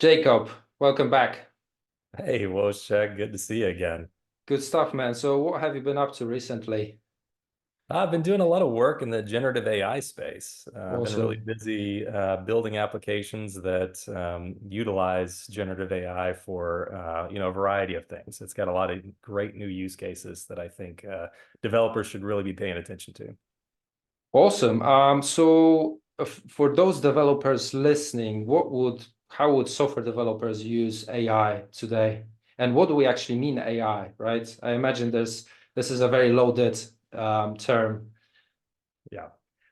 Jacob, welcome back. Hey, Wojciech, good to see you again. Good stuff, man. So, what have you been up to recently? I've been doing a lot of work in the generative AI space. I've been really Awesome. busy building applications that utilize generative AI for a variety of things. It's got a lot of great new use cases that I think developers should really be paying attention to. Awesome. For those developers listening, how would software developers use AI today? And what do we actually mean AI, right? I imagine this is a very loaded term. Yeah.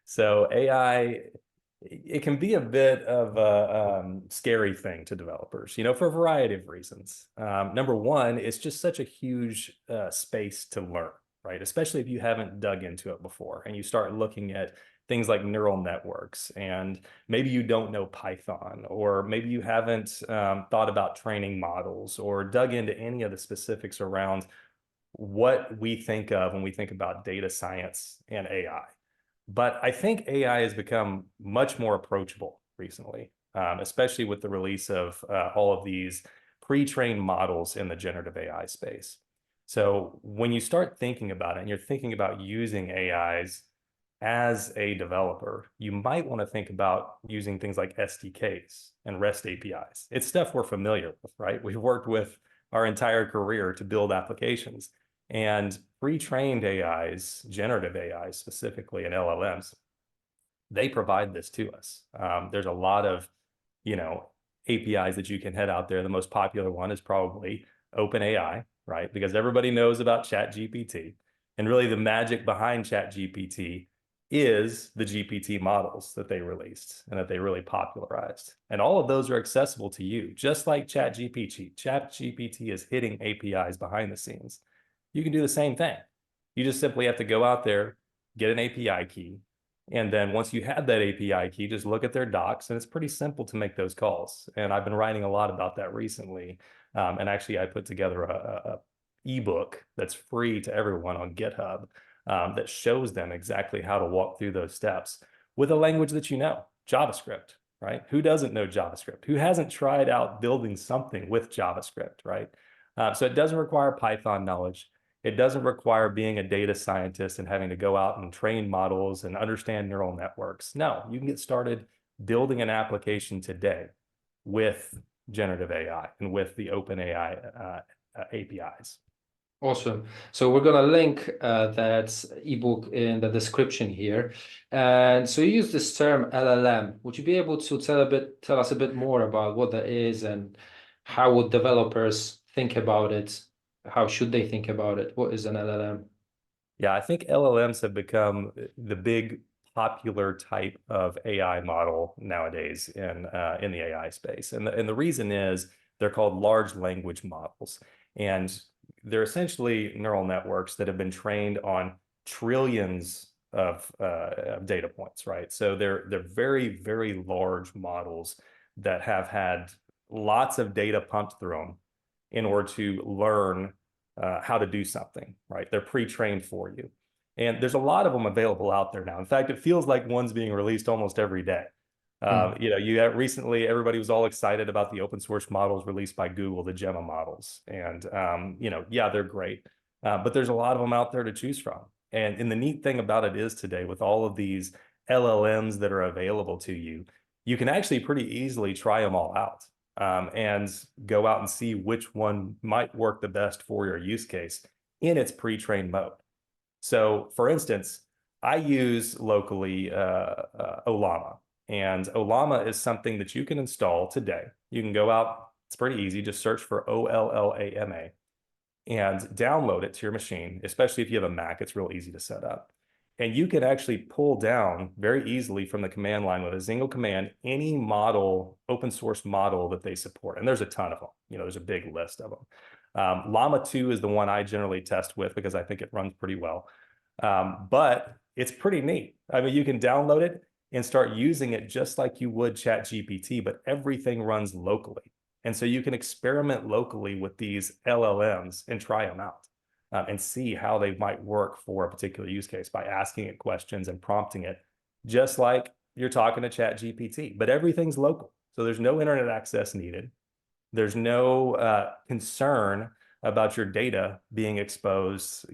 So AI, it can be a bit of a scary thing to developers, for a variety of reasons. Number one, it's just such a huge space to learn, right? Especially if you haven't dug into it before and you start looking at things like neural networks, and maybe you don't know Python, or maybe you haven't thought about training models or dug into any of the specifics around what we think of when we think about data science and AI. But I think AI has become much more approachable recently, especially with the release of all of these pre-trained models in the generative AI space. So when you start thinking about it and you're thinking about using AIs as a developer, you might want to think about using things like SDKs and REST APIs. It's stuff we're familiar with, right? We've worked with our entire career to build applications. And pre-trained AIs, generative AIs specifically, and LLMs, they provide this to us. There's a lot of, you know, APIs that you can head out there. The most popular one is probably OpenAI, right? Because everybody knows about ChatGPT. And really the magic behind ChatGPT is the GPT models that they released and that they really popularized. And all of those are accessible to you, just like ChatGPT. ChatGPT is hitting APIs behind the scenes. You can do the same thing. You just simply have to go out there, get an API key, and then once you have that API key, just look at their docs, and it's pretty simple to make those calls. And I've been writing a lot about that recently. And actually, I put together a ebook that's free to everyone on GitHub that shows them exactly how to walk through those steps with a language that you know, JavaScript, right? Who doesn't know JavaScript? Who hasn't tried out building something with JavaScript, right? So it doesn't require Python knowledge. It doesn't require being a data scientist and having to go out and train models and understand neural networks. No, you can get started building an application today with generative AI and with the OpenAI APIs. Awesome. So we're gonna link that ebook in the description here. And so you use this term LLM. Would you be able to tell us a bit more about what that is and how would developers think about it? How should they think about it? What is an LLM? Yeah, I think LLMs have become the big popular type of AI model nowadays in the AI space. And the reason is they're called large language models. And they're essentially neural networks that have been trained on trillions of data points, right? So they're very, very large models that have had lots of data pumped through them in order to learn how to do something, right? They're pre-trained for you. And there's a lot of them available out there now. In fact, it feels like one's being released almost every day. Hmm. Recently, everybody was all excited about the open source models released by Google, the Gemma models. And, yeah, they're great. But there's a lot of them out there to choose from. And the neat thing about it is today, with all of these LLMs that are available to you, you can actually pretty easily try them all out and go out and see which one might work the best for your use case in its pre-trained mode. So, for instance, I use locally Olama, and Olama is something that you can install today. You can go out, it's pretty easy, just search for OLLAMA and download it to your machine, especially if you have a Mac, it's real easy to set up. And you can actually pull down very easily from the command line with a single command any model, open source model that they support. And there's a ton of them. There's a big list of them. Llama 2 is the one I generally test with because I think it runs pretty well. But it's pretty neat. I mean, you can download it and start using it just like you would ChatGPT, but everything runs locally. And so you can experiment locally with these LLMs and try them out and see how they might work for a particular use case by asking it questions and prompting it, just like you're talking to ChatGPT. But everything's local. So there's no internet access needed. There's no concern about your data being exposed,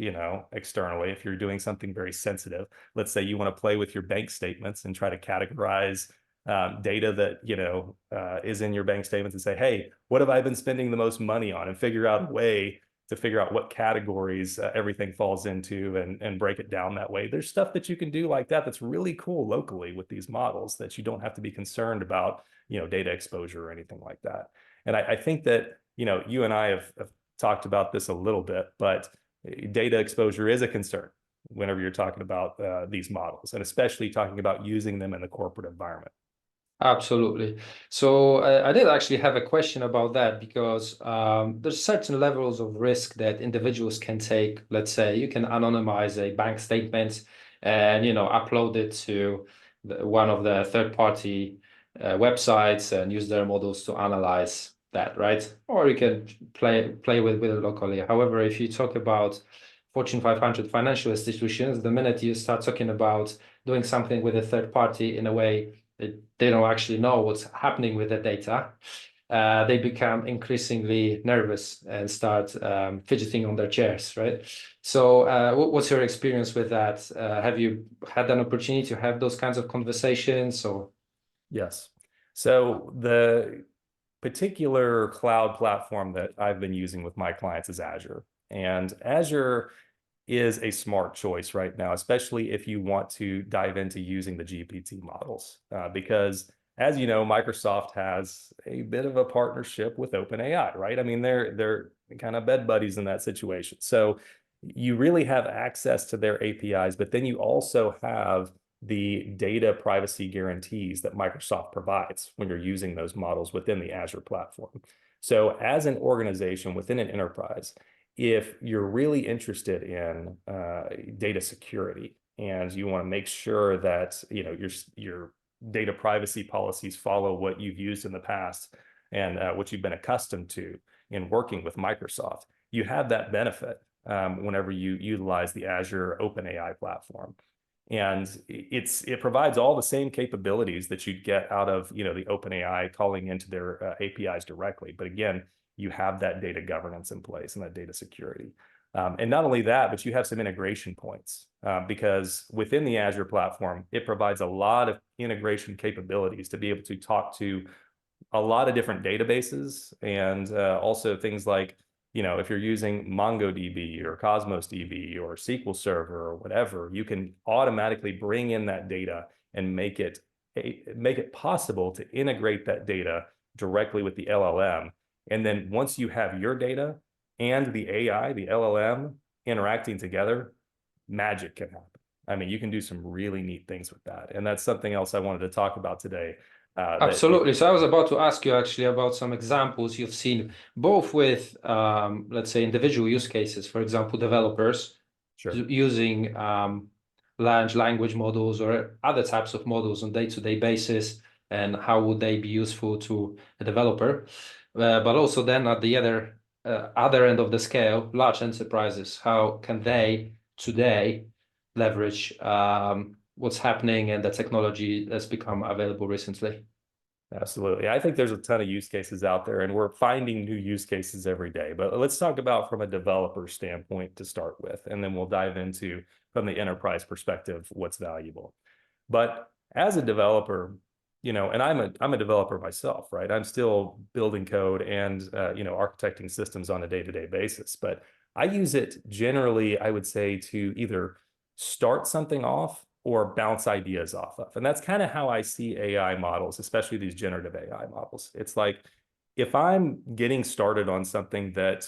externally. If you're doing something very sensitive, let's say you want to play with your bank statements and try to categorize data that is in your bank statements and say, hey, what have I been spending the most money on, and figure out a way to figure out what categories everything falls into, and break it down that way. There's stuff that you can do like that that's really cool locally with these models, that you don't have to be concerned about data exposure or anything like that. And I think that you and I have talked about this a little bit, but data exposure is a concern whenever you're talking about these models, and especially talking about using them in the corporate environment. Absolutely. So I did actually have a question about that, because there's certain levels of risk that individuals can take. Let's say you can anonymize a bank statement and upload it to one of the third-party websites and use their models to analyze that, right? Or you can play with it locally. However, if you talk about Fortune 500 financial institutions, the minute you start talking about doing something with a third party in a way they don't actually know what's happening with the data, they become increasingly nervous and start fidgeting on their chairs, right? So what's your experience with that? Have you had an opportunity to have those kinds of conversations? Or Yes. So the particular cloud platform that I've been using with my clients is Azure. And Azure is a smart choice right now, especially if you want to dive into using the GPT models. Because as you know, Microsoft has a bit of a partnership with OpenAI, right? I mean, they're kind of bed buddies in that situation. So you really have access to their APIs, but then you also have the data privacy guarantees that Microsoft provides when you're using those models within the Azure platform. So as an organization within an enterprise, if you're really interested in data security, and you want to make sure that your data privacy policies follow what you've used in the past, and what you've been accustomed to in working with Microsoft, you have that benefit whenever you utilize the Azure OpenAI platform. And it provides all the same capabilities that you'd get out of the OpenAI calling into their APIs directly. But again, you have that data governance in place and that data security. And not only that, but you have some integration points, because within the Azure platform, it provides a lot of integration capabilities to be able to talk to a lot of different databases, and also things like, if you're using MongoDB or Cosmos DB or SQL Server or whatever, you can automatically bring in that data and make it possible to integrate that data directly with the LLM. And then once you have your data and the AI, the LLM interacting together, magic can happen. I mean, you can do some really neat things with that. And that's something else I wanted to talk about today. absolutely. So I was about to ask you actually about some examples you've seen, both with, let's say, individual use cases, for example, developers Sure. using large language models or other types of models on day-to-day basis, and how would they be useful to a developer. But also then at the other end of the scale, large enterprises, how can they today leverage what's happening and the technology that's become available recently? Absolutely. I think there's a ton of use cases out there, and we're finding new use cases every day. But let's talk about from a developer standpoint to start with, and then we'll dive into, from the enterprise perspective, what's valuable. But as a developer, and I'm a developer myself, right? I'm still building code and architecting systems on a day-to-day basis. But I use it generally, I would say, to either start something off or bounce ideas off of. And that's kind of how I see AI models, especially these generative AI models. It's like, if I'm getting started on something that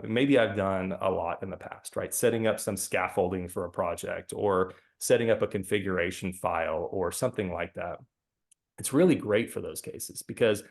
maybe I've done a lot in the past, right? Setting up some scaffolding for a project, or setting up a configuration file or something like that. It's really great for those cases, because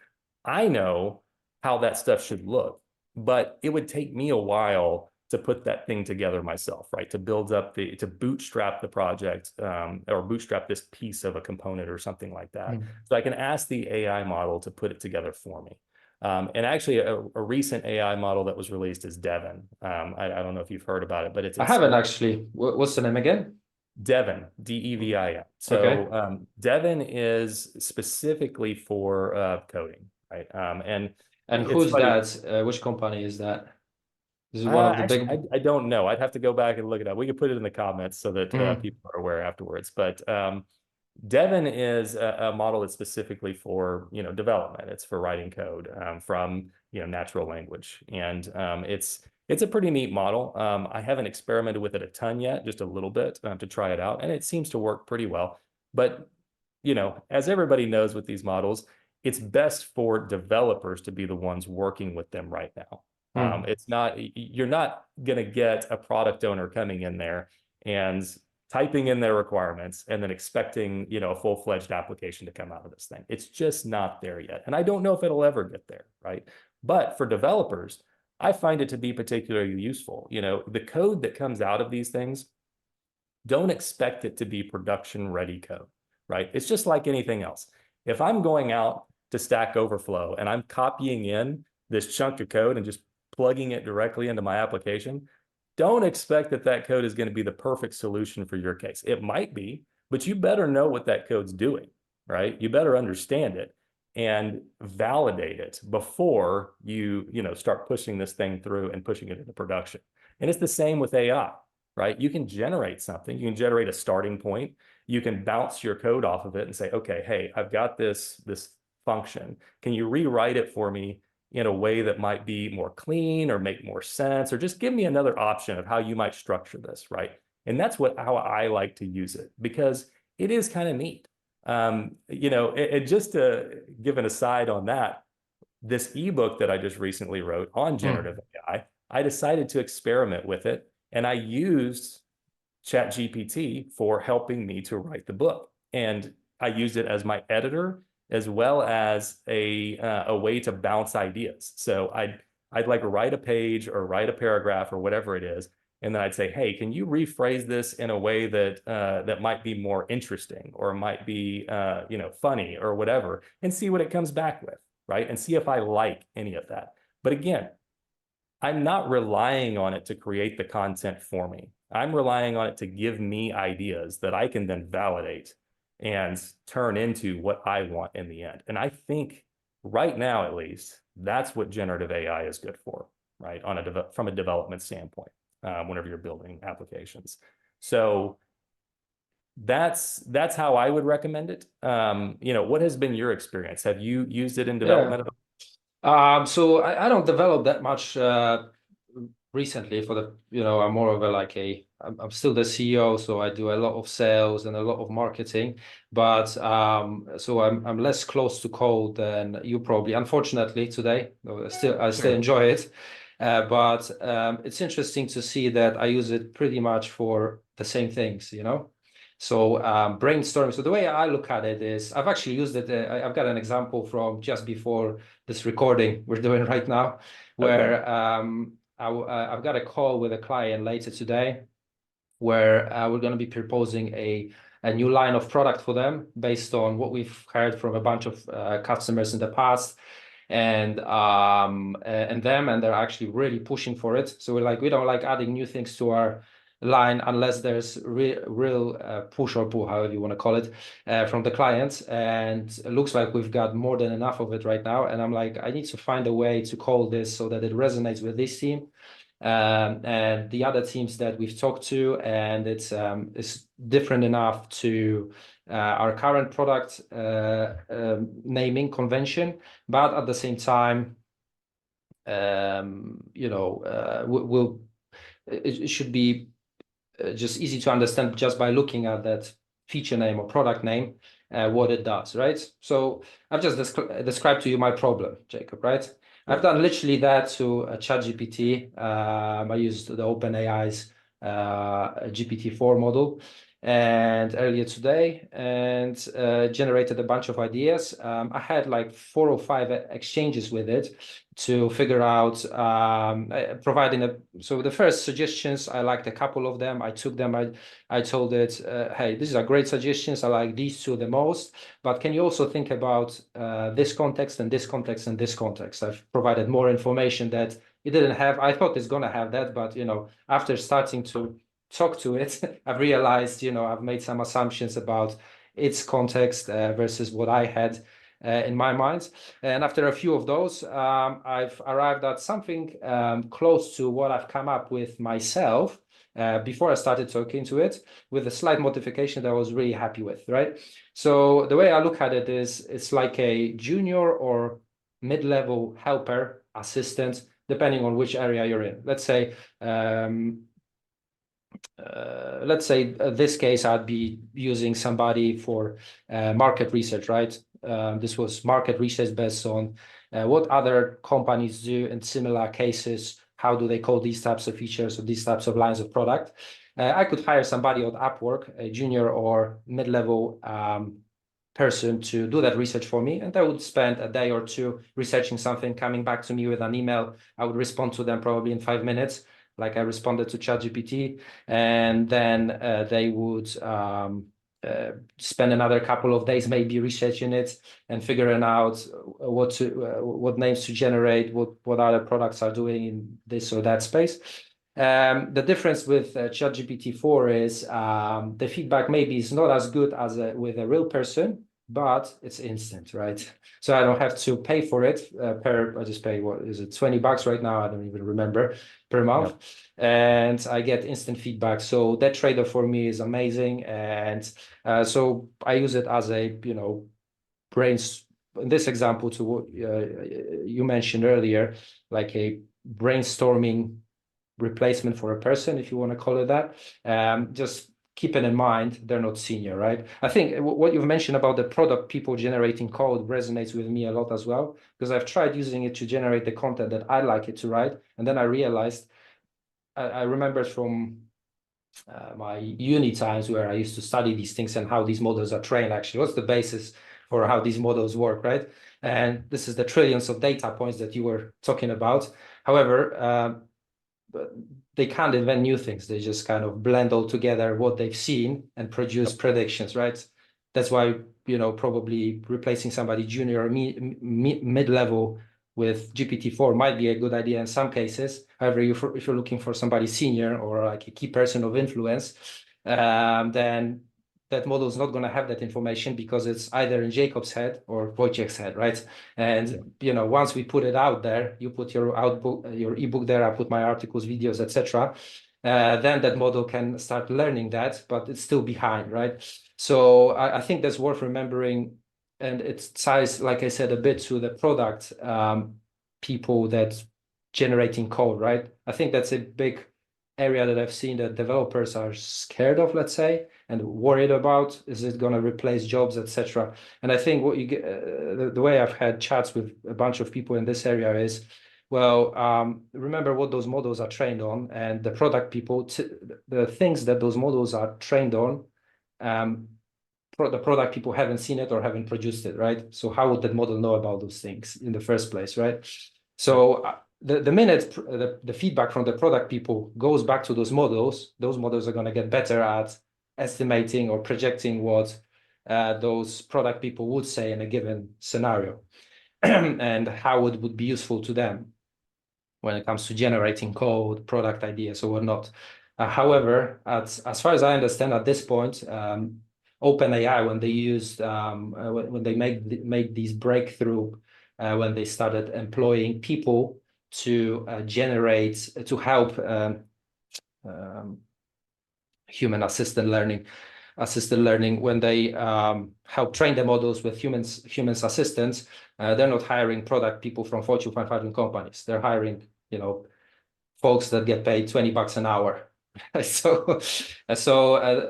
I know how that stuff should look, but it would take me a while to put that thing together myself, right? To bootstrap the project, or bootstrap this piece of a component or something like that. So I can ask the AI model to put it together for me. And actually, a recent AI model that was released is Devin. I don't know if you've heard about it, but I haven't actually. What's the name again? Devin, Devin. So Okay. Devin is specifically for coding, right? And And It's who's funny. that? Which company is that? This is one of the Actually, big. I don't know. I'd have to go back and look it up. We could put it in the comments so that Mm, people are aware afterwards. But Devin is a model that's specifically for development. It's for writing code from natural language, and it's a pretty neat model. I haven't experimented with it a ton yet, just a little bit to try it out, and it seems to work pretty well. But as everybody knows with these models, it's best for developers to be the ones working with them right now. mm, It's not, you're not going to get a product owner coming in there and typing in their requirements and then expecting, a full-fledged application to come out of this thing. It's just not there yet. And I don't know if it'll ever get there, right? But for developers, I find it to be particularly useful. The code that comes out of these things, don't expect it to be production ready code, right? It's just like anything else. If I'm going out to Stack Overflow and I'm copying in this chunk of code and just plugging it directly into my application, don't expect that that code is going to be the perfect solution for your case. It might be, but you better know what that code's doing, right? You better understand it and validate it before you start pushing this thing through and pushing it into production. And it's the same with AI, right? You can generate something, you can generate a starting point, you can bounce your code off of it and say, okay, hey, I've got this function. Can you rewrite it for me in a way that might be more clean or make more sense, or just give me another option of how you might structure this, right? And that's how I like to use it, because it is kind of neat. Just to give an aside on that, this ebook that I just recently wrote on mm. generative AI, I decided to experiment with it, and I used ChatGPT for helping me to write the book. And I used it as my editor as well as a way to bounce ideas. So I'd like write a page or write a paragraph or whatever it is, and then I'd say, hey, can you rephrase this in a way that might be more interesting or might be funny or whatever, and see what it comes back with, right? And see if I like any of that. But again, I'm not relying on it to create the content for me. I'm relying on it to give me ideas that I can then validate and turn into what I want in the end. And I think right now, at least, that's what generative AI is good for, right? From a development standpoint, whenever you're building applications. So that's how I would recommend it. What has been your experience? Have you used it in Yeah. development at all? So I don't develop that much recently for I'm more of I'm still the CEO, so I do a lot of sales and a lot of marketing, but so I'm less close to code than you probably, unfortunately today. Though I still Sure. enjoy it. But it's interesting to see that I use it pretty much for the same things. So brainstorming. So the way I look at it is I've actually used it. I've got an example from just before this recording we're doing right now, Okay. where I've got a call with a client later today, where we're going to be proposing a new line of product for them based on what we've heard from a bunch of customers in the past, and they're actually really pushing for it. So we don't like adding new things to our line unless there's real push or pull, however you want to call it, from the clients. And it looks like we've got more than enough of it right now. And I'm like, I need to find a way to call this so that it resonates with this team and the other teams that we've talked to, and it's different enough to our current product naming convention, but at the same time, we'll it should be just easy to understand just by looking at that feature name or product name, what it does, right? So I've just described to you my problem, Jacob, right? I've Sure. done literally that to ChatGPT. I used the OpenAI's GPT-4 model and earlier today, and generated a bunch of ideas. I had like 4 or 5 exchanges with it to figure out so the first suggestions, I liked a couple of them. I took them. I told it, hey, these are great suggestions. I like these two the most, but can you also think about this context and this context and this context? I've provided more information that it didn't have. I thought it's gonna have that, but after starting to talk to it, I've realized I've made some assumptions about its context versus what I had. in my mind. And after a few of those, I've arrived at something close to what I've come up with myself before I started talking to it, with a slight modification that I was really happy with, right? So the way I look at it is it's like a junior or mid-level helper, assistant, depending on which area you're in. Let's say this case, I'd be using somebody for market research, right? This was market research based on what other companies do in similar cases. How do they code these types of features or these types of lines of product? I could hire somebody on Upwork, a junior or mid-level person, to do that research for me, and I would spend a day or two researching something, coming back to me with an email. I would respond to them probably in 5 minutes, like I responded to ChatGPT, and then they would spend another couple of days maybe researching it and figuring out what names to generate, what other products are doing in this or that space. The difference with ChatGPT 4 is the feedback maybe is not as good as with a real person, but it's instant, right? So I don't have to pay for it I just pay, what is it, $20 right now? I don't even remember, per month. Yep. And I get instant feedback. So that trade-off for me is amazing. And so I use it as a, brains, in this example, to what you mentioned earlier, like a brainstorming replacement for a person, if you want to call it that. Just keeping in mind they're not senior, right? I think what you've mentioned about the product people generating code resonates with me a lot as well, because I've tried using it to generate the content that I like it to write, and then I realized I remembered from my uni times where I used to study these things and how these models are trained. Actually, what's the basis for how these models work, right? And this is the trillions of data points that you were talking about. However, but they can't invent new things. They just kind of blend all together what they've seen and produce predictions, right? That's why, probably replacing somebody junior or mid-level with GPT-4 might be a good idea in some cases. However, if you're looking for somebody senior or like a key person of influence, then that model is not going to have that information, because it's either in Jacob's head or Wojciech's head, right? And once we put it out there, you put your ebook there, I put my articles, videos, etc. Then that model can start learning that, but it's still behind, right? So I think that's worth remembering, and it ties, like I said, a bit to the product people that generating code, right? I think that's a big area that I've seen that developers are scared of, let's say, and worried about, is it going to replace jobs, etc. And I think what you get, the way I've had chats with a bunch of people in this area is, well, remember what those models are trained on, and the product people, the things that those models are trained on, the product people haven't seen it or haven't produced it, right? So how would that model know about those things in the first place, right? So the minute the feedback from the product people goes back to those models are going to get better at estimating or projecting what those product people would say in a given scenario and how it would be useful to them when it comes to generating code, product ideas, or whatnot. However, as far as I understand at this point, OpenAI, when they used when they made these breakthrough, when they started employing people to generate, to help human assisted learning, when they help train the models with humans assistants, they're not hiring product people from Fortune 500 companies. They're hiring, folks that get paid $20 an hour. So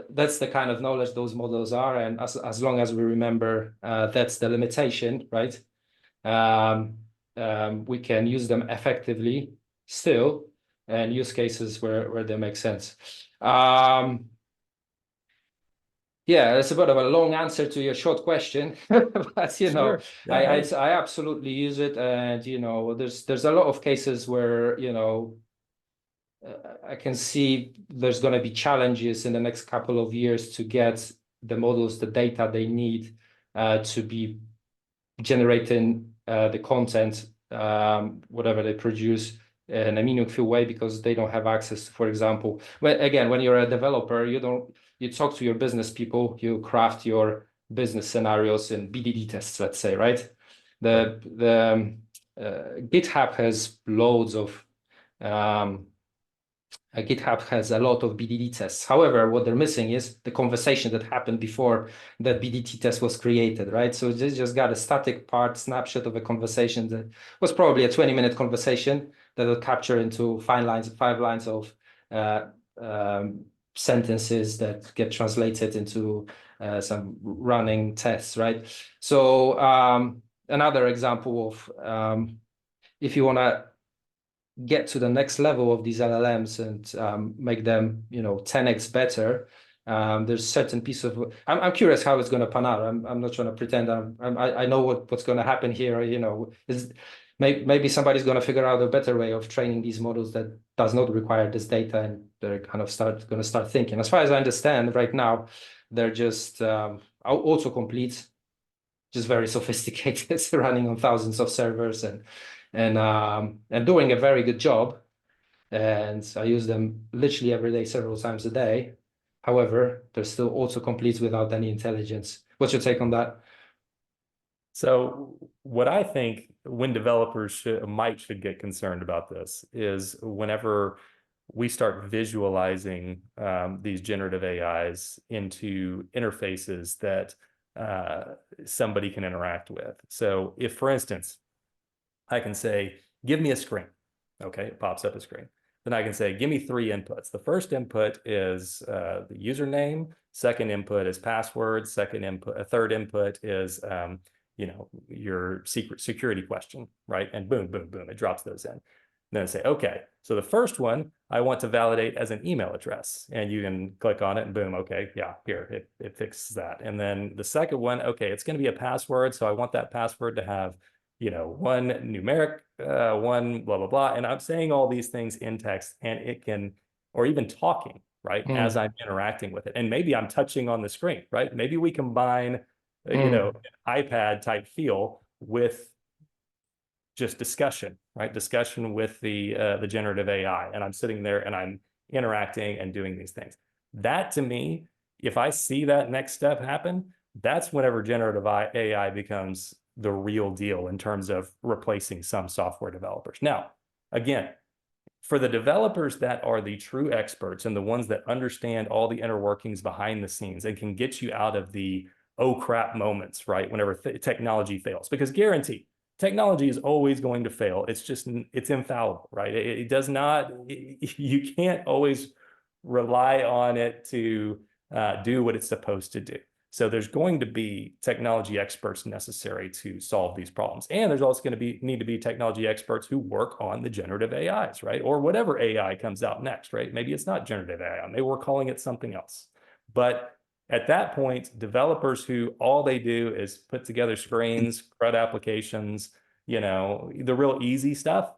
that's the kind of knowledge those models are, and as long as we remember that's the limitation, right? We can use them effectively still, and use cases where they make sense. Yeah, it's a bit of a long answer to your short question, but Sure. Yeah, I absolutely use it, and there's a lot of cases where I can see there's going to be challenges in the next couple of years to get the models the data they need to be generating the content, whatever they produce, in a meaningful way, because they don't have access to, for example, when you're a developer, you talk to your business people, you craft your business scenarios in BDD tests, let's say, right? Right. GitHub has loads of GitHub has a lot of BDD tests. However, what they're missing is the conversation that happened before that BDD test was created, right? So they just got a static part snapshot of a conversation that was probably a 20-minute conversation that will capture into 5 lines of uh, sentences that get translated into some running tests, right? So another example of if you want to get to the next level of these LLMs and make them, 10x better. There's certain piece of. I'm curious how it's going to pan out. I'm not trying to pretend I know what's going to happen here. Maybe somebody's going to figure out a better way of training these models that does not require this data, and they're kind of going to start thinking. As far as I understand, right now, they're just autocomplete, just very sophisticated, running on thousands of servers and doing a very good job. And I use them literally every day, several times a day. However, they're still autocomplete without any intelligence. What's your take on that? So what I think when developers should get concerned about this is whenever we start visualizing these generative AIs into interfaces that somebody can interact with. So if, for instance, I can say, give me a screen. Okay, it pops up a screen. Then I can say, give me 3 inputs. The first input is the username. Second input is password. Third input is your security question, right? And boom, boom, boom, it drops those in. Then I say, okay, so the first one I want to validate as an email address, and you can click on it and boom, okay, yeah, here, it fixes that. And then the second one, okay, it's going to be a password, so I want that password to have, one numeric, one blah, blah, blah. And I'm saying all these things in text, and it can, or even talking, right, as I'm interacting with it. And maybe I'm touching on the screen, right? Maybe we combine, an iPad type feel with just discussion, right? Discussion with the generative AI, and I'm sitting there and I'm interacting and doing these things. That to me, if I see that next step happen, that's whenever generative AI becomes the real deal in terms of replacing some software developers. Now, again, for the developers that are the true experts and the ones that understand all the inner workings behind the scenes and can get you out of the oh crap moments, right? Whenever technology fails, because guaranteed, technology is always going to fail. It's infallible, right? It does not, you can't always rely on it to do what it's supposed to do. So there's going to be technology experts necessary to solve these problems. And there's also going to need to be technology experts who work on the generative AIs, right? Or whatever AI comes out next, right? Maybe it's not generative AI. Maybe we're calling it something else. But at that point, developers who all they do is put together screens, CRUD applications, the real easy stuff,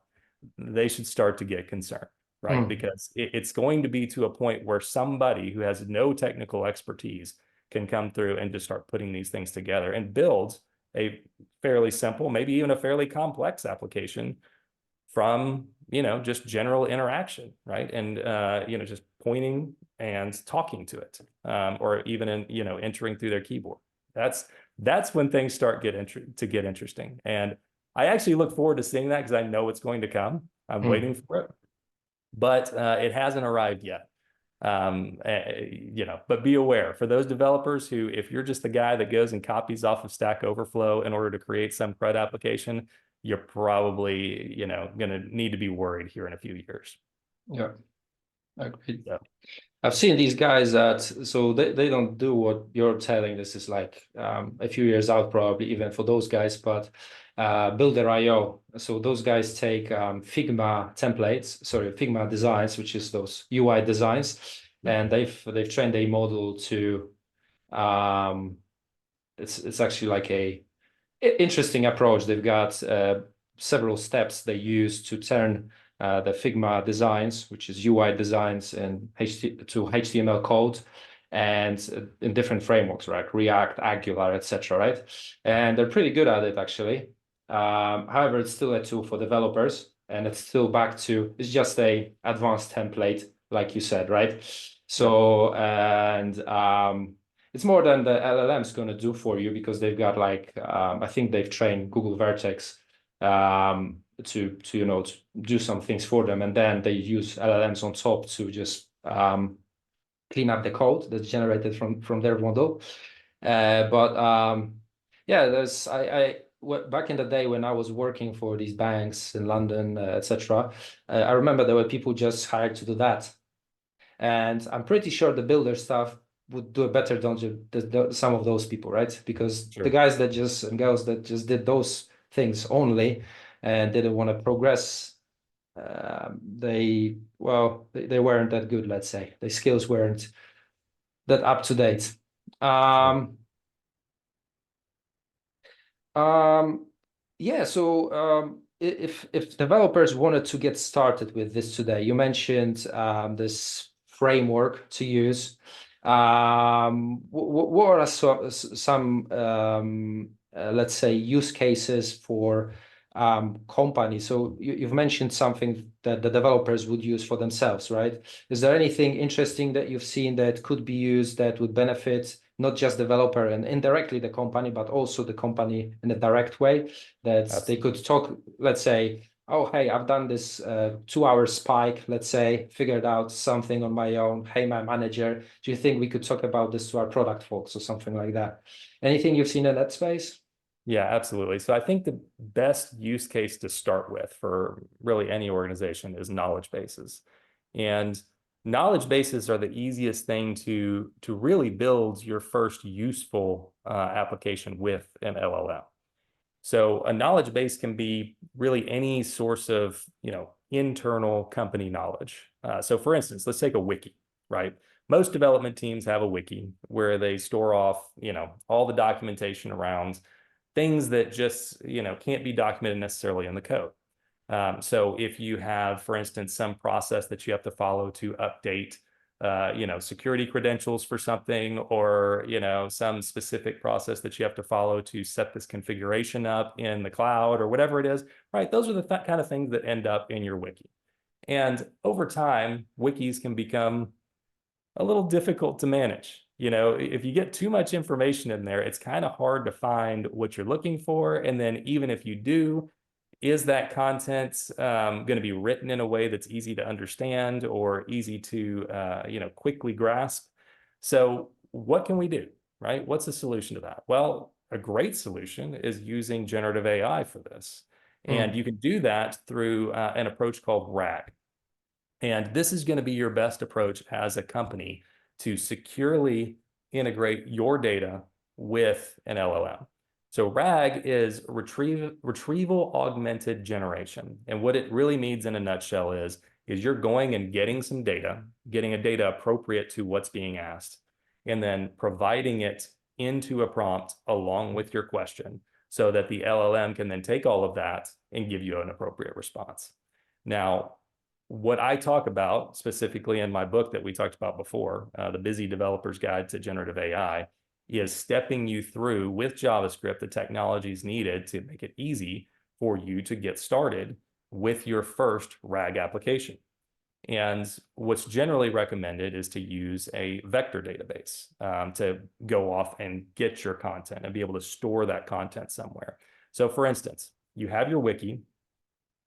they should start to get concerned, right? Because it's going to be to a point where somebody who has no technical expertise can come through and just start putting these things together and build a fairly simple, maybe even a fairly complex application from, just general interaction, right? And, just pointing and talking to it, or even entering through their keyboard. That's when things start to get interesting. And I actually look forward to seeing that because I know it's going to come. I'm waiting for it, but it hasn't arrived yet. But be aware for those developers who, if you're just the guy that goes and copies off of Stack Overflow in order to create some CRUD application, you're probably, going to need to be worried here in a few years. Yeah, agreed. So. I've seen these guys so they don't do what you're telling. This is like a few years out, probably even for those guys, but Builder.io. So those guys take Figma designs, which is those UI designs, and they've trained a model to it's actually like a interesting approach. They've got several steps they use to turn the Figma designs, which is UI designs, to HTML code, and in different frameworks, right? React, Angular, etc. Right? And they're pretty good at it, actually. However, it's still a tool for developers, and it's just a advanced template, like you said, right? So, and it's more than the LLM is going to do for you because they've got like I think they've trained Google Vertex to to do some things for them, and then they use LLMs on top to just clean up the code that's generated from their model. But yeah, back in the day when I was working for these banks in London, etc. I remember there were people just hired to do that, and I'm pretty sure the builder stuff would do a better job than some of those people, right? Because the Sure. guys that just and girls that just did those things only and didn't want to progress, they weren't that good, let's say. Their skills weren't that up to date. Sure. Um, yeah, so if developers wanted to get started with this today, you mentioned this framework to use. What are some let's say use cases for companies? So you've mentioned something that the developers would use for themselves, right? Is there anything interesting that you've seen that could be used that would benefit not just developer and indirectly the company, but also the company in a direct way that they Absolutely. could talk, let's say, oh, hey, I've done this 2 hour spike, let's say, figured out something on my own. Hey, my manager, do you think we could talk about this to our product folks or something like that? Anything you've seen in that space? Yeah, absolutely. So I think the best use case to start with for really any organization is knowledge bases. And knowledge bases are the easiest thing to really build your first useful application with an LLM. So a knowledge base can be really any source of, internal company knowledge. So for instance, let's take a wiki, right? Most development teams have a wiki where they store off, all the documentation around things that just, can't be documented necessarily in the code. So if you have, for instance, some process that you have to follow to update, security credentials for something, or, some specific process that you have to follow to set this configuration up in the cloud or whatever it is, right? Those are the kind of things that end up in your wiki. And over time, wikis can become a little difficult to manage. If you get too much information in there, it's kind of hard to find what you're looking for. And then even if you do, is that content going to be written in a way that's easy to understand or easy to quickly grasp? So what can we do, right? What's the solution to that? Well, a great solution is using generative AI for this. And Hmm. you can do that through an approach called RAG. And this is going to be your best approach as a company to securely integrate your data with an LLM. So RAG is retrieval augmented generation. And what it really means in a nutshell is you're going and getting some data, getting a data appropriate to what's being asked, and then providing it into a prompt along with your question so that the LLM can then take all of that and give you an appropriate response. Now, what I talk about specifically in my book that we talked about before, The Busy Developer's Guide to Generative AI, is stepping you through with JavaScript the technologies needed to make it easy for you to get started with your first RAG application. And what's generally recommended is to use a vector database to go off and get your content and be able to store that content somewhere. So for instance, you have your wiki,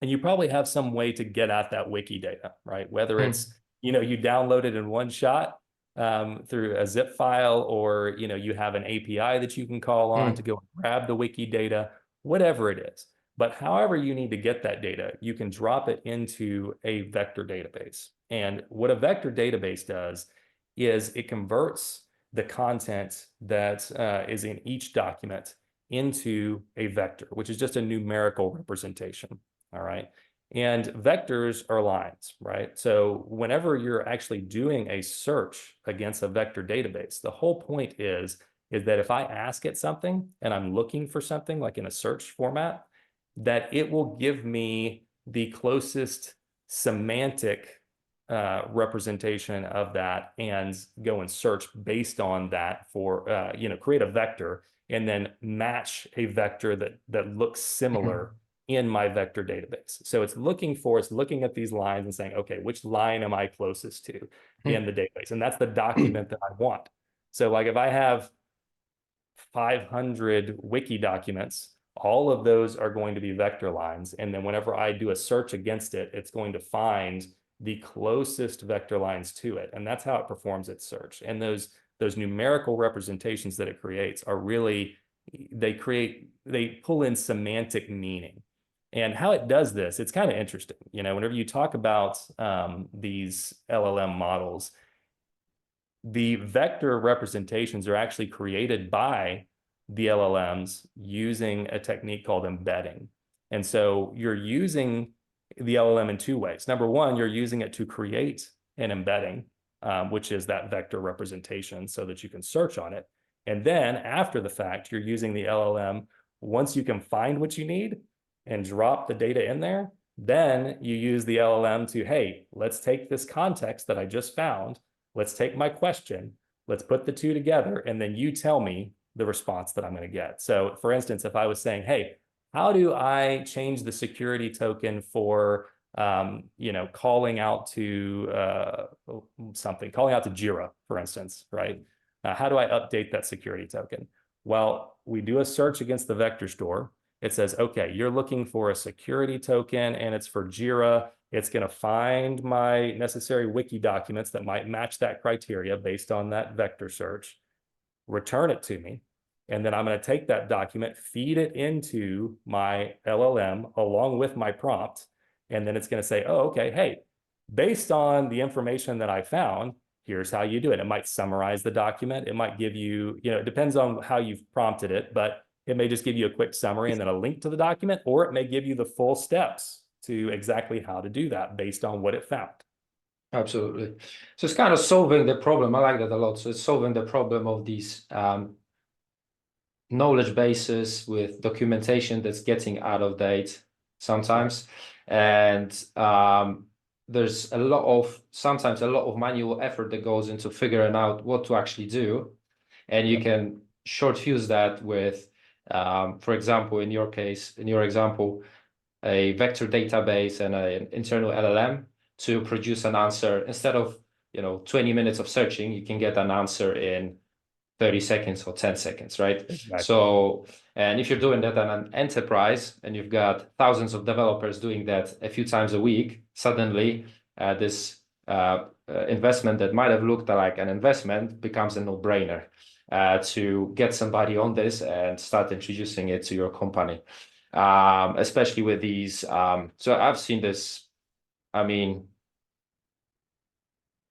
and you probably have some way to get at that wiki data, right? Whether Hmm. it's, you download it in one shot through a zip file, or, you have an API that you can call on to Hmm. go and grab the wiki data, whatever it is. But however you need to get that data, you can drop it into a vector database. And what a vector database does is it converts the content that is in each document into a vector, which is just a numerical representation. All right. And vectors are lines, right? So whenever you're actually doing a search against a vector database, the whole point is that if I ask it something and I'm looking for something like in a search format, that it will give me the closest semantic representation of that and go and search based on that for, create a vector and then match a vector that looks similar in my vector database. So it's looking at these lines and saying, okay, which line am I closest to in the database? And that's the document that I want. So like if I have 500 wiki documents, all of those are going to be vector lines. And then whenever I do a search against it, it's going to find the closest vector lines to it. And that's how it performs its search. And those numerical representations that it creates are really, they pull in semantic meaning. And how it does this, it's kind of interesting. You know, whenever you talk about these LLM models, the vector representations are actually created by the LLMs using a technique called embedding. And so you're using the LLM in two ways. Number one, you're using it to create an embedding, which is that vector representation so that you can search on it. And then after the fact, you're using the LLM once you can find what you need and drop the data in there. Then you use the LLM to, hey, let's take this context that I just found. Let's take my question. Let's put the two together. And then you tell me the response that I'm going to get. So for instance, if I was saying, hey, how do I change the security token for, calling out to calling out to Jira, for instance, right? How do I update that security token? Well, we do a search against the vector store. It says, okay, you're looking for a security token and it's for Jira. It's going to find my necessary wiki documents that might match that criteria based on that vector search, return it to me. And then I'm going to take that document, feed it into my LLM along with my prompt. And then it's going to say, oh, okay, hey, based on the information that I found, here's how you do it. It might summarize the document. It might give you, it depends on how you've prompted it, but it may just give you a quick summary and then a link to the document, or it may give you the full steps to exactly how to do that based on what it found. Absolutely. So it's kind of solving the problem. I like that a lot. So it's solving the problem of these knowledge bases with documentation that's getting out of date sometimes. And there's sometimes a lot of manual effort that goes into figuring out what to actually do. And you can short fuse that with, for example, in your example, a vector database and an internal LLM to produce an answer. Instead of 20 minutes of searching, you can get an answer in 30 seconds or 10 seconds, right? Exactly. So, and if you're doing that on an enterprise and you've got thousands of developers doing that a few times a week, suddenly this investment that might have looked like an investment becomes a no-brainer to get somebody on this and start introducing it to your company. Especially with these. So I've seen this. I mean,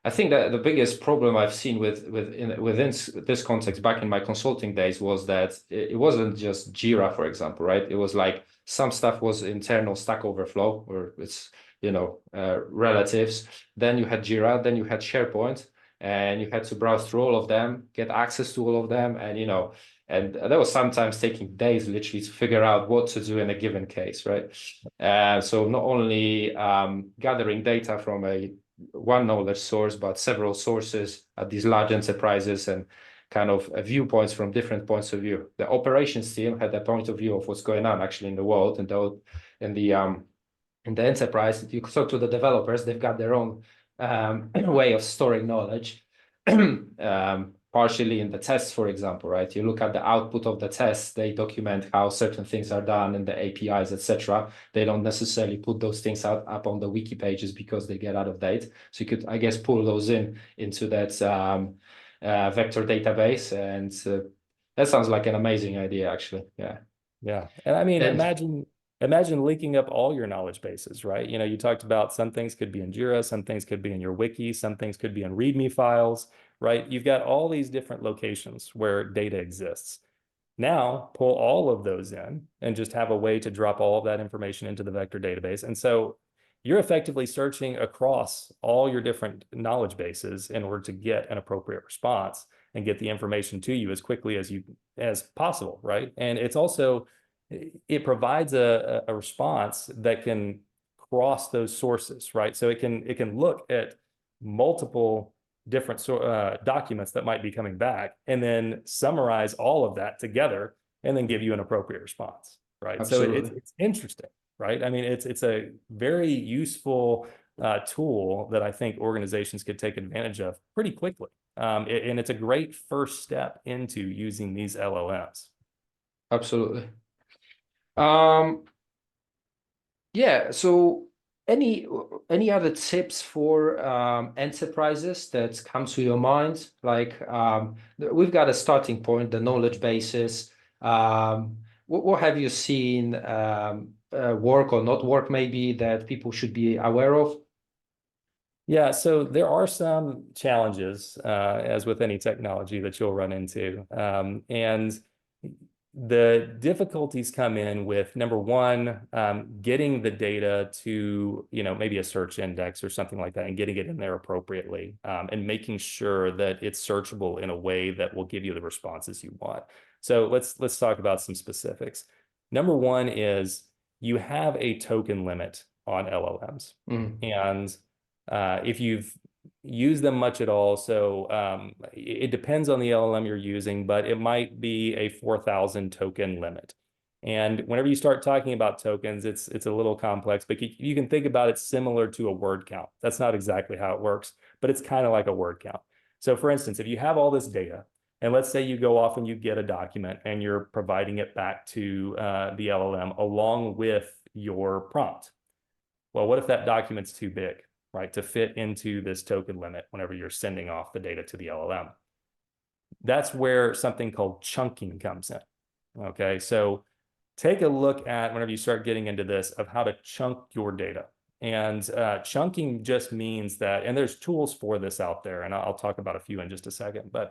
I think that the biggest problem I've seen within this context back in my consulting days was that it wasn't just Jira, for example, right? It was like some stuff was internal Stack Overflow or it's relatives. Then you had Jira, then you had SharePoint, and you had to browse through all of them, get access to all of them, and and that was sometimes taking days literally to figure out what to do in a given case, right? So not only gathering data from one knowledge source, but several sources at these large enterprises and kind of viewpoints from different points of view. The operations team had a point of view of what's going on actually in the world, and in the enterprise. You talk to the developers; they've got their own way of storing knowledge. Partially in the tests, for example, right? You look at the output of the tests, they document how certain things are done in the APIs, etc. They don't necessarily put those things up on the wiki pages because they get out of date. So you could, I guess, pull those into that vector database, and that sounds like an amazing idea, actually. Yeah. Yeah. And I mean, And imagine linking up all your knowledge bases, right? You talked about some things could be in Jira, some things could be in your wiki, some things could be in README files, right? You've got all these different locations where data exists. Now pull all of those in and just have a way to drop all of that information into the vector database. And so you're effectively searching across all your different knowledge bases in order to get an appropriate response and get the information to you as quickly as possible, right? And it's also, it provides a response that can cross those sources, right? So it can look at multiple different documents that might be coming back and then summarize all of that together and then give you an appropriate response, right? absolutely. So it's interesting, right? I mean, it's a very useful tool that I think organizations could take advantage of pretty quickly. And it's a great first step into using these LLMs. Absolutely. Yeah, so any other tips for enterprises that come to your mind? Like we've got a starting point, the knowledge bases. What have you seen work or not work maybe that people should be aware of? Yeah, so there are some challenges, as with any technology that you'll run into. And the difficulties come in with number one, getting the data to, maybe a search index or something like that and getting it in there appropriately, and making sure that it's searchable in a way that will give you the responses you want. So let's talk about some specifics. Number one is you have a token limit on LLMs. Mm. And if you've used them much at all, so it depends on the LLM you're using, but it might be a 4,000 token limit. And whenever you start talking about tokens, it's a little complex, but you can think about it similar to a word count. That's not exactly how it works, but it's kind of like a word count. So for instance, if you have all this data, and let's say you go off and you get a document and you're providing it back to the LLM along with your prompt. Well, what if that document's too big, right, to fit into this token limit whenever you're sending off the data to the LLM? That's where something called chunking comes in. Okay, so take a look at whenever you start getting into this of how to chunk your data. And chunking just means that, and there's tools for this out there, and I'll talk about a few in just a second, but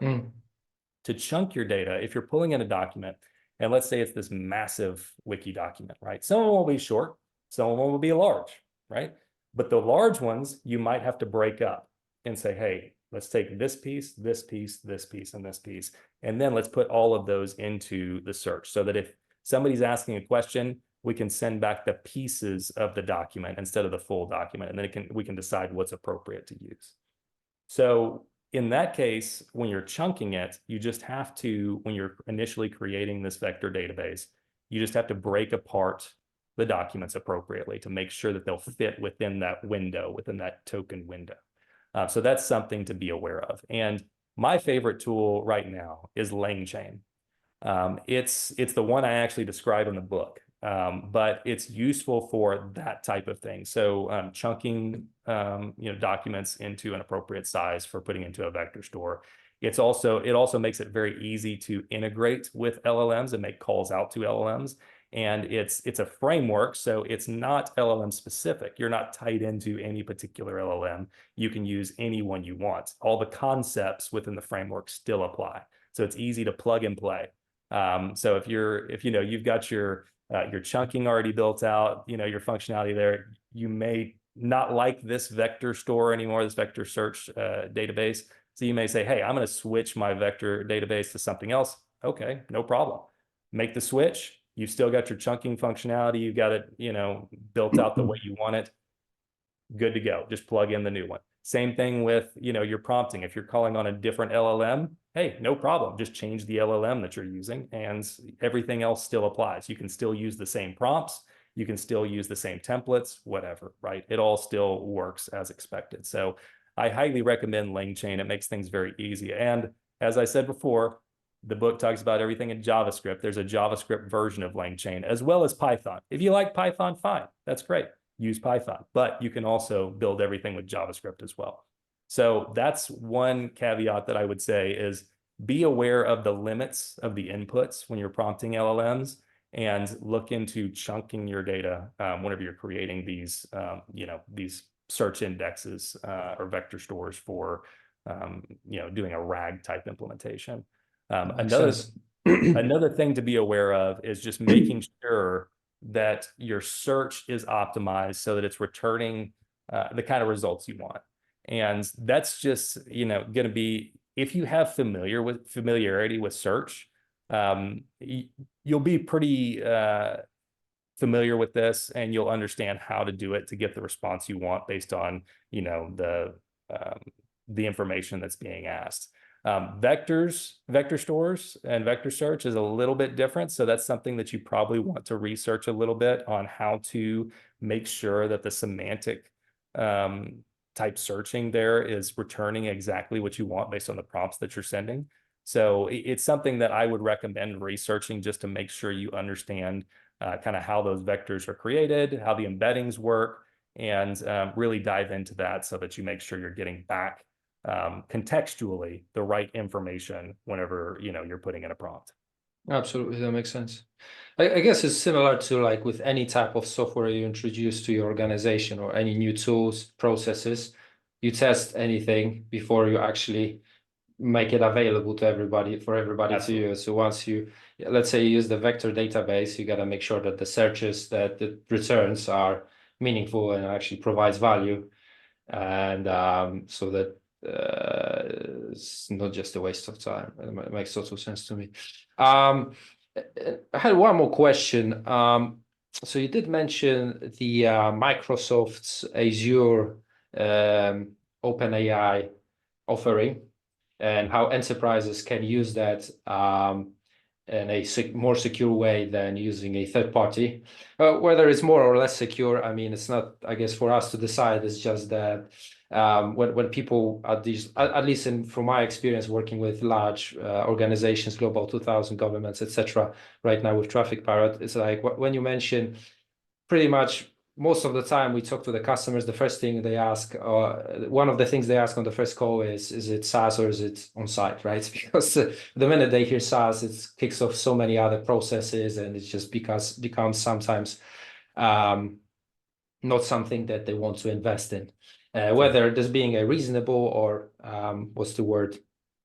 to chunk your data, if you're pulling in a document, and let's say it's this massive wiki document, right? Some of them will be short, some of them will be large, right? But the large ones, you might have to break up and say, hey, let's take this piece, this piece, this piece, and this piece. And then let's put all of those into the search so that if somebody's asking a question, we can send back the pieces of the document instead of the full document. And then we can decide what's appropriate to use. So in that case, when you're chunking it, you just have to, when you're initially creating this vector database, you just have to break apart the documents appropriately to make sure that they'll fit within that window, within that token window. So that's something to be aware of. And my favorite tool right now is LangChain. It's the one I actually describe in the book, but it's useful for that type of thing. So chunking documents into an appropriate size for putting into a vector store. It also makes it very easy to integrate with LLMs and make calls out to LLMs. And it's a framework, so it's not LLM specific. You're not tied into any particular LLM. You can use any one you want. All the concepts within the framework still apply. So it's easy to plug and play. So if you've got your chunking already built out, your functionality there, you may not like this vector store anymore, this vector search database. So you may say, hey, I'm going to switch my vector database to something else. Okay, no problem. Make the switch. You've still got your chunking functionality. You've got it, built out the way you want it. Good to go. Just plug in the new one. Same thing with, your prompting. If you're calling on a different LLM, hey, no problem. Just change the LLM that you're using and everything else still applies. You can still use the same prompts. You can still use the same templates, whatever, right? It all still works as expected. So I highly recommend LangChain. It makes things very easy. And as I said before, the book talks about everything in JavaScript. There's a JavaScript version of LangChain as well as Python. If you like Python, fine. That's great. Use Python, but you can also build everything with JavaScript as well. So that's one caveat that I would say is be aware of the limits of the inputs when you're prompting LLMs and look into chunking your data whenever you're creating these, these search indexes or vector stores for, doing a RAG type implementation. Another thing to be aware of is just making sure that your search is optimized so that it's returning the kind of results you want. And that's just, going to be, if you have familiarity with search, you'll be pretty familiar with this and you'll understand how to do it to get the response you want based on, the information that's being asked. Vector stores and vector search is a little bit different. So that's something that you probably want to research a little bit on how to make sure that the semantic type searching there is returning exactly what you want based on the prompts that you're sending. So it's something that I would recommend researching just to make sure you understand kind of how those vectors are created, how the embeddings work, and really dive into that so that you make sure you're getting back contextually the right information whenever you're putting in a prompt. Absolutely, that makes sense. I guess it's similar to like with any type of software you introduce to your organization or any new tools, processes. You test anything before you actually make it available to everybody for everybody to Absolutely. use. So once you, let's say you use the vector database, you got to make sure that the searches that it returns are meaningful and actually provides value, and so that it's not just a waste of time. It makes total sense to me. I had one more question. So you did mention the Microsoft's Azure OpenAI offering and how enterprises can use that in a more secure way than using a third party. Whether it's more or less secure, I mean, it's not, I guess, for us to decide. It's just that when people at these, at least from my experience working with large organizations, Global 2000 governments, etc., right now with Traffic Parrot, it's like when you mention pretty much most of the time we talk to the customers, the first thing they ask, one of the things they ask on the first call is it SaaS or is it on site, right? Because the minute they hear SaaS, it kicks off so many other processes and it just becomes sometimes not something that they want to invest in. Whether this being a reasonable or what's the word,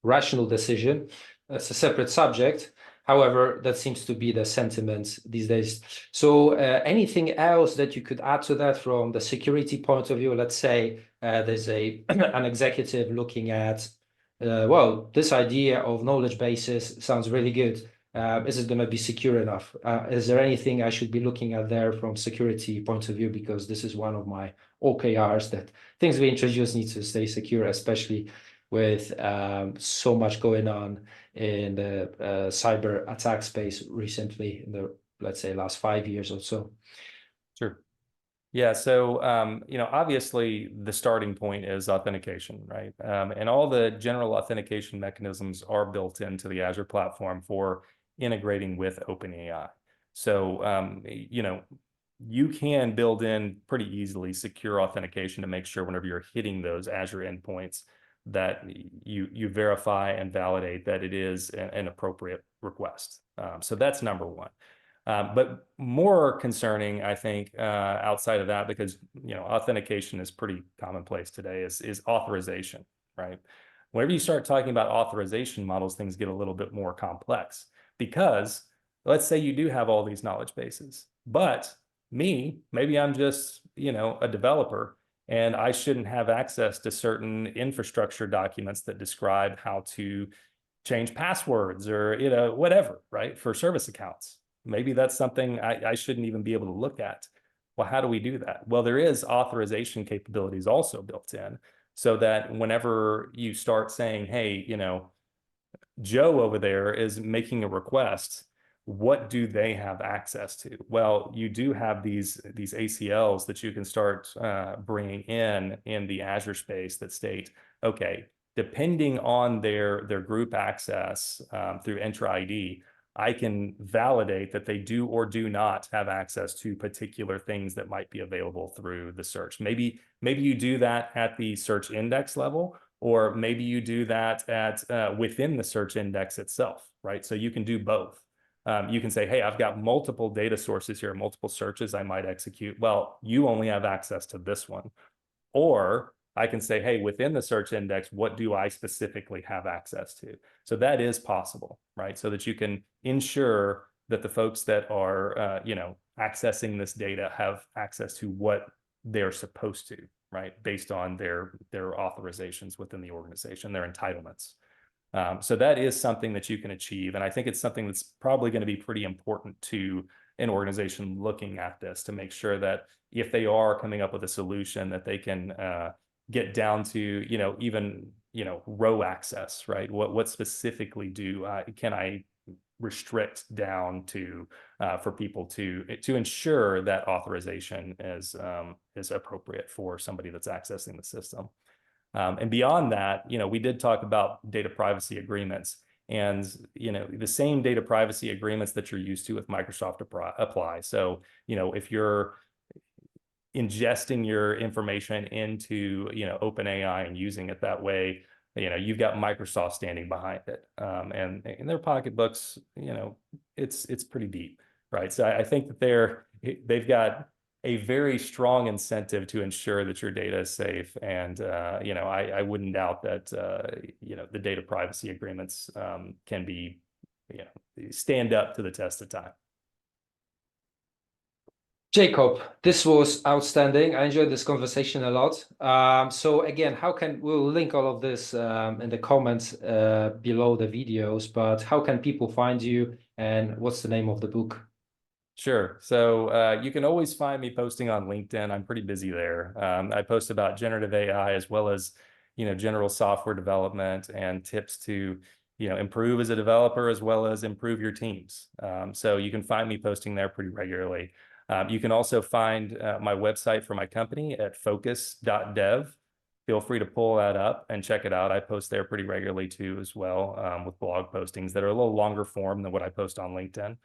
rational decision, that's a separate subject. However, that seems to be the sentiment these days. So anything else that you could add to that from the security point of view? Let's say there's an executive looking at, well, this idea of knowledge bases sounds really good. Is it going to be secure enough? Is there anything I should be looking at there from security point of view? Because this is one of my OKRs that things we introduce need to stay secure, especially with so much going on in the cyber attack space recently in the, let's say, last 5 years or so. Sure. Yeah, so obviously the starting point is authentication, right? And all the general authentication mechanisms are built into the Azure platform for integrating with OpenAI. So you can build in pretty easily secure authentication to make sure whenever you're hitting those Azure endpoints that you verify and validate that it is an appropriate request. So that's number one. But more concerning, I think, outside of that, because authentication is pretty commonplace today, is authorization, right? Whenever you start talking about authorization models, things get a little bit more complex because let's say you do have all these knowledge bases, but maybe I'm just a developer and I shouldn't have access to certain infrastructure documents that describe how to change passwords or whatever, right, for service accounts. Maybe that's something I shouldn't even be able to look at. Well, how do we do that? Well, there is authorization capabilities also built in so that whenever you start saying, hey, Joe over there is making a request, what do they have access to? Well, you do have these ACLs that you can start bringing in the Azure space that state, okay, depending on their group access through Entra ID, I can validate that they do or do not have access to particular things that might be available through the search. Maybe you do that at the search index level, or maybe you do that at within the search index itself, right? So you can do both. You can say, hey, I've got multiple data sources here, multiple searches I might execute. Well, you only have access to this one. Or I can say, hey, within the search index, what do I specifically have access to? So that is possible, right? So that you can ensure that the folks that are, accessing this data have access to what they're supposed to, right? Based on their authorizations within the organization, their entitlements. So that is something that you can achieve. And I think it's something that's probably going to be pretty important to an organization looking at this to make sure that if they are coming up with a solution that they can get down to, even, row access, right? What specifically can I restrict down to for people to ensure that authorization is appropriate for somebody that's accessing the system. And beyond that, we did talk about data privacy agreements, and the same data privacy agreements that you're used to with Microsoft apply. So if you're ingesting your information into OpenAI and using it that way, you've got Microsoft standing behind it, and in their pocketbooks, it's pretty deep, right? So I think that they've got a very strong incentive to ensure that your data is safe, and I wouldn't doubt that the data privacy agreements can be stand up to the test of time. Jacob, this was outstanding. I enjoyed this conversation a lot. So again, we'll link all of this in the comments below the videos, but how can people find you, and what's the name of the book? Sure. So you can always find me posting on LinkedIn. I'm pretty busy there. I post about generative AI as well as, general software development and tips to, improve as a developer as well as improve your teams. So you can find me posting there pretty regularly. You can also find my website for my company at focus.dev. Feel free to pull that up and check it out. I post there pretty regularly too, as well, with blog postings that are a little longer form than what I post on LinkedIn.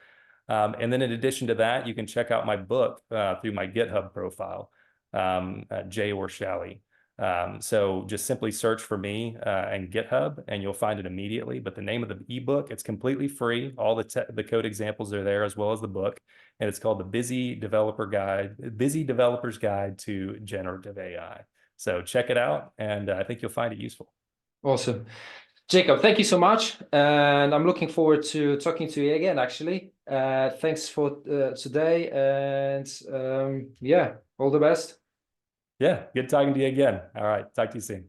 And then in addition to that, you can check out my book through my GitHub profile, J. Orshalick. So just simply search for me and GitHub, and you'll find it immediately. But the name of the ebook, it's completely free. All the code examples are there, as well as the book, and it's called the Busy Developer's Guide to Generative AI. So check it out, and I think you'll find it useful. Awesome. Jacob, thank you so much. And I'm looking forward to talking to you again, actually. Thanks for today. And yeah, all the best. Yeah, good talking to you again. All right, talk to you soon.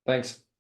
Thanks.